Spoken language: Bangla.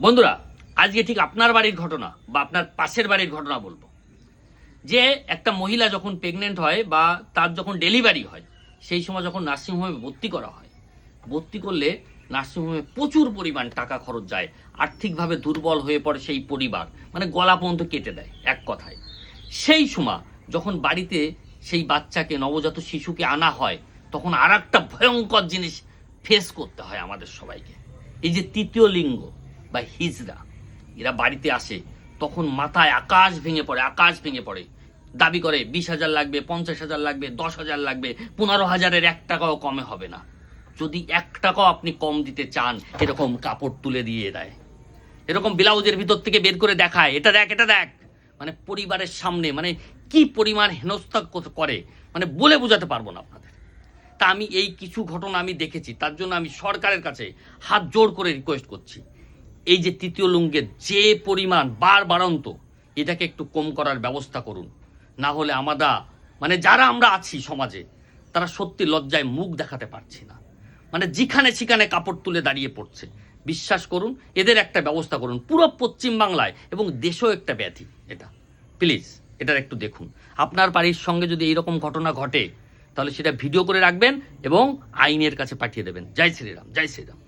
বন্ধুরা, আজকে ঠিক আপনার বাড়ির ঘটনা বা আপনার পাশের বাড়ির ঘটনা বলবো। যে একটা মহিলা যখন প্রেগনেন্ট হয় বা তার যখন ডেলিভারি হয়, সেই সময় যখন নার্সিংহোমে ভর্তি করা হয়, ভর্তি করলে নার্সিংহোমে প্রচুর পরিমাণ টাকা খরচ যায়। আর্থিকভাবে দুর্বল হয়ে পড়ে সেই পরিবার, মানে গলা পর্যন্ত কেটে দেয় এক কথায়। সেই সময় যখন বাড়িতে সেই বাচ্চাকে, নবজাত শিশুকে আনা হয়, তখন আর একটা ভয়ঙ্কর জিনিস ফেস করতে হয় আমাদের সবাইকে। এই যে তৃতীয় লিঙ্গ বা হিজড়া, এরা বাড়িতে আসে, তখন মাথায় আকাশ ভেঙে পড়ে। দাবি করে 20,000 লাগবে, 50,000 লাগবে, 10,000 লাগবে, 15,000-এর 1 টাকাও কমে হবে না। যদি 1 টাকাও আপনি কম দিতে চান, এরকম কাপড় তুলে দিয়ে দেয়, এরকম ব্লাউজের ভিতর থেকে বের করে দেখায়, এটা দেখ। মানে পরিবারের সামনে মানে কি পরিমাণ হেনস্থা করে, মানে বলে বোঝাতে পারবো না আপনাদের। তা আমি এই কিছু ঘটনা আমি দেখেছি, তার জন্য আমি সরকারের কাছে হাত জোড় করে রিকোয়েস্ট করছি, এই যে তৃতীয় লিঙ্গের যে পরিমাণ বাড়ন্ত, এটাকে একটু কম করার ব্যবস্থা করুন। না হলে মানে যারা আমরা আছি সমাজে, তারা সত্যি লজ্জায় মুখ দেখাতে পারছি না। মানে যেখানে সেখানে কাপড় তুলে দাঁড়িয়ে পড়ছে। বিশ্বাস করুন, এদের একটা ব্যবস্থা করুন। পুরো পশ্চিম বাংলায় এবং দেশেও একটা ব্যাধি এটা। প্লিজ এটার একটু দেখুন। আপনার বাড়ির সঙ্গে যদি এইরকম ঘটনা ঘটে, তাহলে সেটা ভিডিও করে রাখবেন এবং আইনের কাছে পাঠিয়ে দেবেন। জয় শ্রীরাম, জয় শ্রীরাম।